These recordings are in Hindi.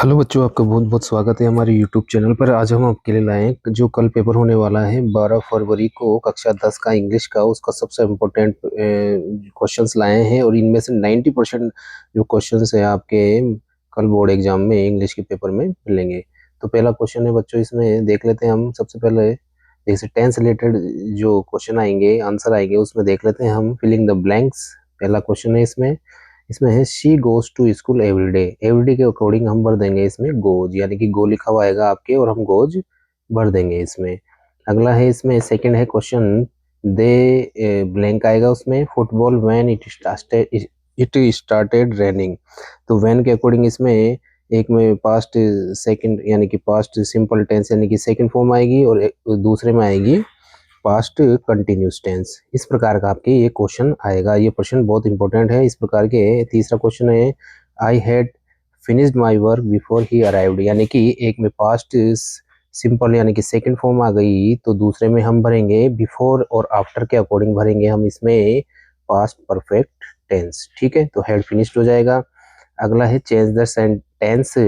हेलो बच्चों, आपका बहुत बहुत स्वागत है हमारे यूट्यूब चैनल पर। आज हम आपके लिए लाए हैं जो कल पेपर होने वाला है 12 फरवरी को कक्षा 10 का इंग्लिश का, उसका सबसे इम्पोर्टेंट क्वेश्चंस लाए हैं। और इनमें से 90% जो क्वेश्चंस है आपके कल बोर्ड एग्जाम में इंग्लिश के पेपर में मिलेंगे। तो पहला क्वेश्चन है बच्चों, इसमें देख लेते हैं हम। सबसे पहले जैसे टेंस रिलेटेड जो क्वेश्चन आएंगे, आंसर आएंगे, उसमें देख लेते हैं हम फिलिंग द ब्लैंक्स। पहला क्वेश्चन है इसमें इसमें है she goes to school everyday. Everyday के अकॉर्डिंग हम भर देंगे इसमें गोज, यानी कि गो लिखा हुआ आएगा आपके और हम गोज भर देंगे इसमें। अगला है इसमें सेकंड है क्वेश्चन, दे ब्लैंक आएगा उसमें football when it started raining. तो व्हेन के अकॉर्डिंग इसमें एक में पास्ट सेकंड यानी कि पास्ट सिंपल टेंस यानी कि सेकंड फॉर्म आएगी और दूसरे में आएगी पास्ट कंटिन्यूस टेंस। इस प्रकार का आपके ये क्वेश्चन आएगा। ये प्रश्न बहुत इंपॉर्टेंट है इस प्रकार के। तीसरा क्वेश्चन है I had finished my work before he arrived, यानी कि एक में पास्ट सिंपल यानी कि सेकंड फॉर्म आ गई, तो दूसरे में हम भरेंगे बिफोर और आफ्टर के अकॉर्डिंग भरेंगे हम इसमें पास्ट परफेक्ट टेंस। ठीक है, तो हैड फिनिश्ड हो जाएगा। अगला है चेंज द सेंटेंस।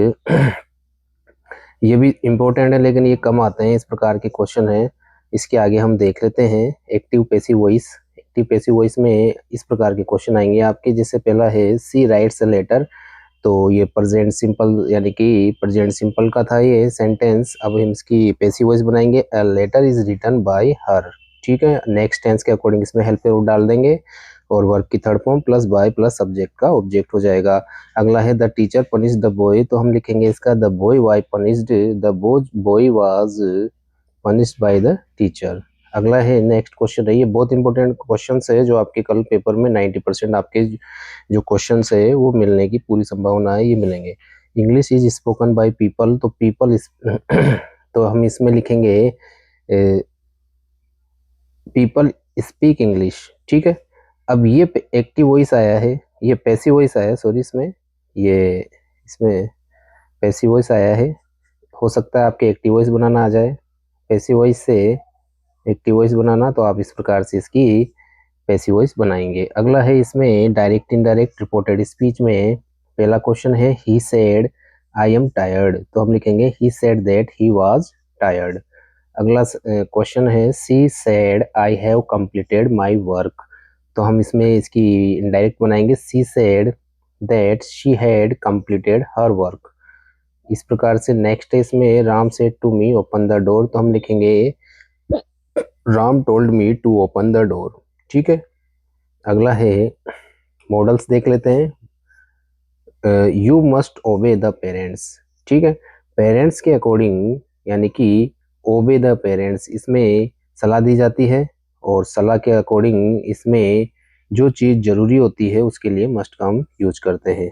ये भी इम्पोर्टेंट है लेकिन ये कम आते हैं, इस प्रकार के क्वेश्चन है। इसके आगे हम देख लेते हैं active passive voice. Active passive voice में इस प्रकार के क्वेश्चन आएंगे आपके, जैसे पहला है सी राइट्स अ लेटर। तो ये प्रेजेंट सिंपल यानी कि प्रेजेंट सिंपल का था ये सेंटेंस। अब हम इसकी पैसिव वॉइस बनाएंगे, a letter is written by her. ठीक है, नेक्स्ट टेंस के अकॉर्डिंग इसमें हेल्प वर्ब डाल देंगे और वर्ब की third form plus by plus subject का ऑब्जेक्ट हो जाएगा। अगला है the teacher punish the boy. तो हम लिखेंगे इसका the boy why punished, the boy was punished by the teacher. अगला है नेक्स्ट क्वेश्चन है, ये बहुत इंपॉर्टेंट क्वेश्चन है जो आपके कल पेपर में 90% आपके जो क्वेश्चन है वो मिलने की पूरी संभावना है, ये मिलेंगे। English is spoken by people. तो पीपल इस तो हम इसमें लिखेंगे पीपल स्पीक इंग्लिश। ठीक है, अब ये एक्टिव वॉइस आया है, ये पैसिव वॉइस आया है, सॉरी ये इसमें पैसिव वॉइस आया है। हो सकता है आपके एक्टिव वॉइस बनाना आ जाए। पैसिव वॉइस से एक्टिव वॉइस बनाना, तो आप इस प्रकार से इसकी पैसिव वॉइस बनाएंगे। अगला है इसमें डायरेक्ट इनडायरेक्ट रिपोर्टेड स्पीच में पहला क्वेश्चन है he said I am tired. तो हम लिखेंगे he said that he was tired. अगला क्वेश्चन है she said I have completed my work. तो हम इसमें इसकी इनडायरेक्ट बनाएंगे, she said that she had completed her work. इस प्रकार से नेक्स्ट है इसमें Ram said to me open the door. तो हम लिखेंगे Ram told me to open the door. ठीक है, अगला है मॉडल्स देख लेते हैं। You must obey the parents. ठीक है, पेरेंट्स के अकॉर्डिंग यानी कि ओबे द पेरेंट्स, इसमें सलाह दी जाती है और सलाह के अकॉर्डिंग इसमें जो चीज़ जरूरी होती है उसके लिए मस्ट का हम यूज करते हैं।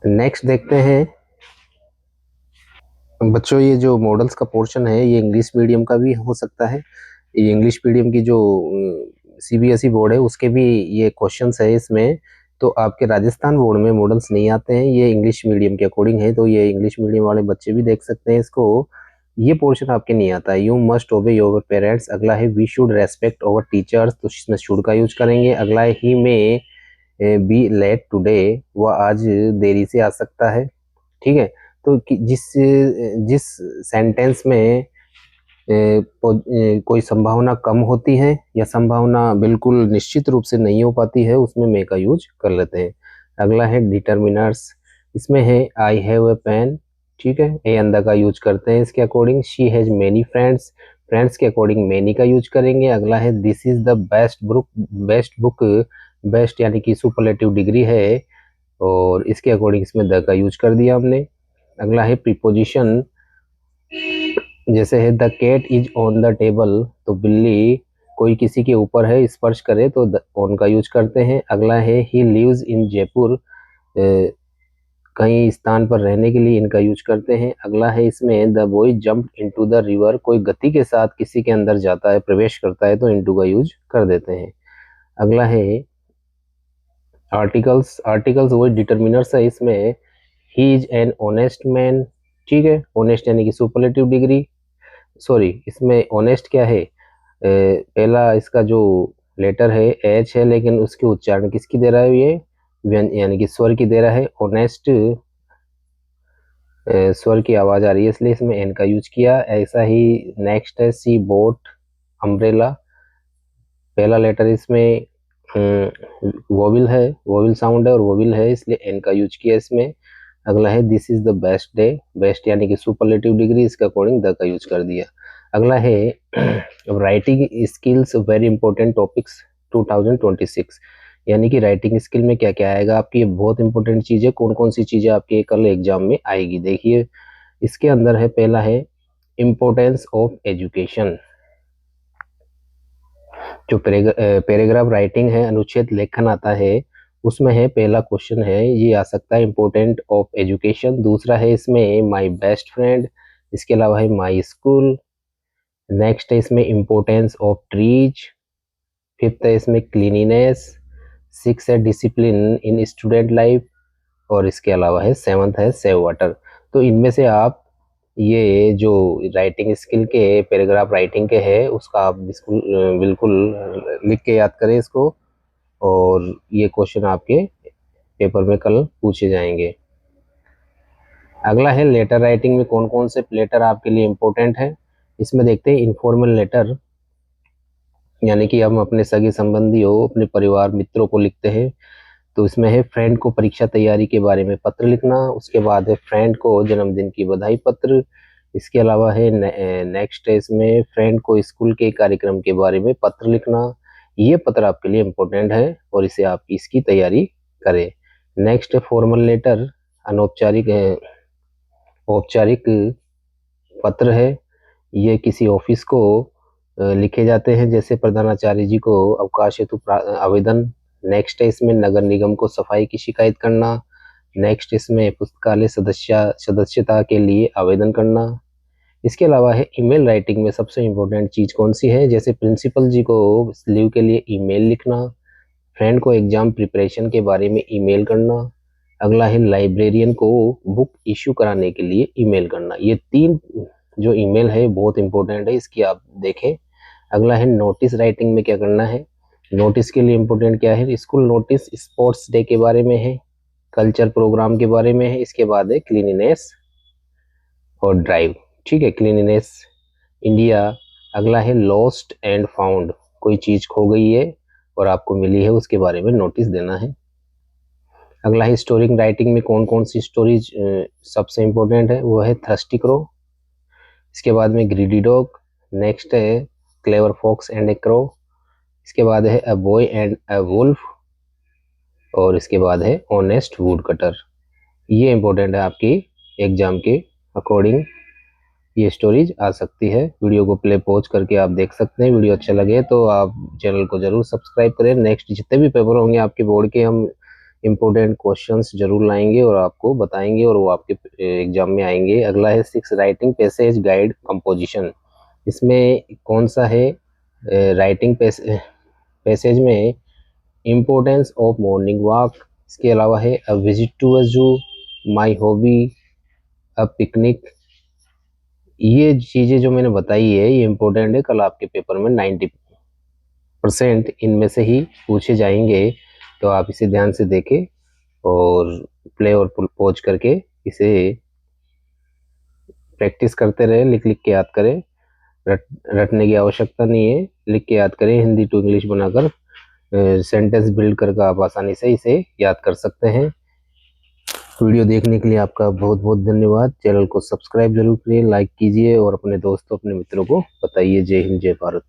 नेक्स्ट देखते हैं बच्चों, ये जो मॉडल्स का पोर्शन है ये इंग्लिश मीडियम का भी हो सकता है। ये इंग्लिश मीडियम की जो सीबीएसई बोर्ड है उसके भी ये क्वेश्चंस है इसमें। तो आपके राजस्थान बोर्ड में मॉडल्स नहीं आते हैं, ये इंग्लिश मीडियम के अकॉर्डिंग है, तो ये इंग्लिश मीडियम वाले बच्चे भी देख सकते हैं इसको। ये पोर्शन आपके नहीं आता है। You must obey your parents. अगला है we should respect our teachers. तो इसमें शुड का यूज करेंगे। अगला है ही में बी लेट टुडे, वह आज देरी से आ सकता है। ठीक है, तो जिस जिस सेंटेंस में कोई संभावना कम होती है या संभावना बिल्कुल निश्चित रूप से नहीं हो पाती है उसमें मे का यूज कर लेते हैं। अगला है डिटर्मिनर्स। इसमें है आई हैव ए पेन। ठीक है, ए अंदर का यूज करते हैं इसके according. She has many friends, friends के अकॉर्डिंग मेनी का यूज करेंगे। अगला है this is the best book. Best यानी कि सुपरलेटिव डिग्री है और इसके अकॉर्डिंग इसमें द का यूज कर दिया हमने। अगला है प्रीपोजिशन, जैसे है the cat is on the table. तो बिल्ली कोई किसी के ऊपर है, स्पर्श करे तो ऑन का यूज करते हैं। अगला है ही लिव्स इन जयपुर, कहीं स्थान पर रहने के लिए इनका यूज करते हैं। अगला है इसमें the boy jump into the river, कोई गति के साथ किसी के अंदर जाता है, प्रवेश करता है, तो इनटू का यूज कर देते हैं। अगला है आर्टिकल्स। आर्टिकल्स वही डिटर्मिनर्स है इसमें। He is an honest man. ठीक है, ऑनेस्ट यानी कि सुपरलेटिव डिग्री, सॉरी इसमें ऑनेस्ट क्या है, पहला इसका जो लेटर है एच है लेकिन उसके उच्चारण किसकी दे रहा है, ये यानी कि स्वर की दे रहा है। ऑनेस्ट स्वर की आवाज आ रही है इसलिए इसमें एन का यूज किया। ऐसा ही नेक्स्ट है सी बोट अम्ब्रेला। पहला लेटर इसमें वोविल है, वोविल साउंड है और वोविल है इसलिए एन का यूज किया इसमें। अगला है this is the best day. Best यानी कि सुपरलेटिव डिग्री, इसके अकॉर्डिंग द का यूज कर दिया। अगला है writing skills very important topics 2026, यानी कि राइटिंग स्किल में क्या क्या आएगा आपकी, ये बहुत इंपॉर्टेंट चीज़ है। कौन कौन सी चीज़ें आपके कल एग्जाम में आएगी देखिए। इसके अंदर है, पहला है इम्पोर्टेंस ऑफ एजुकेशन। जो पैराग्राफ राइटिंग है, अनुच्छेद लेखन आता है, उसमें है पहला क्वेश्चन है ये आ सकता है इम्पोर्टेंट ऑफ एजुकेशन। दूसरा है इसमें माय बेस्ट फ्रेंड। इसके अलावा है माय स्कूल। नेक्स्ट है इसमें इम्पोर्टेंस ऑफ ट्रीज। फिफ्थ है इसमें क्लीनिनेस। सिक्स है डिसिप्लिन इन स्टूडेंट लाइफ। और इसके अलावा है सेवंथ है सेव वाटर। तो इनमें से आप ये जो राइटिंग स्किल के पैराग्राफ राइटिंग के है उसका आप बिल्कुल लिख के याद करें इसको, और ये क्वेश्चन आपके पेपर में कल पूछे जाएंगे। अगला है लेटर राइटिंग में कौन कौन से लेटर आपके लिए इम्पोर्टेंट है। इसमें देखते हैं इनफॉर्मल लेटर, यानी कि हम अपने सगे संबंधियों, अपने परिवार मित्रों को लिखते हैं। तो इसमें है फ्रेंड को परीक्षा तैयारी के बारे में पत्र लिखना। उसके बाद है फ्रेंड को जन्मदिन की बधाई पत्र। इसके अलावा है नेक्स्ट है इसमें फ्रेंड को स्कूल के कार्यक्रम के बारे में पत्र लिखना। ये पत्र आपके लिए इम्पोर्टेंट है और इसे आप इसकी तैयारी करें। नेक्स्ट है फॉर्मल लेटर, अनौपचारिक औपचारिक पत्र है। ये किसी ऑफिस को लिखे जाते हैं, जैसे प्रधानाचार्य जी को अवकाश हेतु आवेदन। नेक्स्ट है इसमें नगर निगम को सफाई की शिकायत करना। नेक्स्ट इसमें पुस्तकालय सदस्यता के लिए आवेदन करना। इसके अलावा है ईमेल राइटिंग में सबसे इम्पोर्टेंट चीज़ कौन सी है, जैसे प्रिंसिपल जी को लीव के लिए ईमेल लिखना। फ्रेंड को एग्जाम प्रिपरेशन के बारे में ईमेल करना। अगला है लाइब्रेरियन को बुक इश्यू कराने के लिए ईमेल करना। ये तीन जो ईमेल है बहुत इंपॉर्टेंट है, इसकी आप देखें। अगला है नोटिस राइटिंग में क्या करना है। नोटिस के लिए इम्पोर्टेंट क्या है, स्कूल नोटिस स्पोर्ट्स डे के बारे में है, कल्चर प्रोग्राम के बारे में है। इसके बाद है क्लीनिनेस और ड्राइव, ठीक है, क्लीनिनेस इंडिया। अगला है लॉस्ट एंड फाउंड, कोई चीज़ खो गई है और आपको मिली है उसके बारे में नोटिस देना है। अगला है स्टोरी राइटिंग में कौन कौन सी स्टोरीज सबसे इम्पोर्टेंट है, वो है थर्स्टी क्रो। इसके बाद में ग्रीडी डॉग। नेक्स्ट है clever fox and a crow. इसके बाद है a boy and a wolf. और इसके बाद है ऑनेस्ट वुड कटर। ये इम्पोर्टेंट है आपकी एग्जाम के अकॉर्डिंग, ये स्टोरीज आ सकती है। वीडियो को प्ले पॉज करके आप देख सकते हैं। वीडियो अच्छा लगे तो आप चैनल को जरूर सब्सक्राइब करें। नेक्स्ट जितने भी पेपर होंगे आपके बोर्ड के, हम इम्पोर्टेंट क्वेश्चंस जरूर लाएंगे और आपको बताएंगे और वो आपके एग्जाम में आएंगे। अगला है 6 राइटिंग पैसेज गाइड कंपोजिशन। इसमें कौन सा है राइटिंग पैसेज में इम्पोर्टेंस ऑफ मॉर्निंग वॉक। इसके अलावा है अ विजिट टू अ जू, माई हॉबी, अ पिकनिक। ये चीज़ें जो मैंने बताई है ये इम्पोर्टेंट है, कल आपके पेपर में 90% इनमें से ही पूछे जाएंगे। तो आप इसे ध्यान से देखें और प्ले और पॉज करके इसे प्रैक्टिस करते रहे, लिख लिख के याद करें। रटने की आवश्यकता नहीं है, लिख के याद करें। हिंदी टू इंग्लिश बनाकर सेंटेंस बिल्ड करके आप आसानी से इसे याद कर सकते हैं। वीडियो देखने के लिए आपका बहुत बहुत धन्यवाद। चैनल को सब्सक्राइब जरूर करिए, लाइक कीजिए और अपने दोस्तों अपने मित्रों को बताइए। जय हिंद, जय भारत।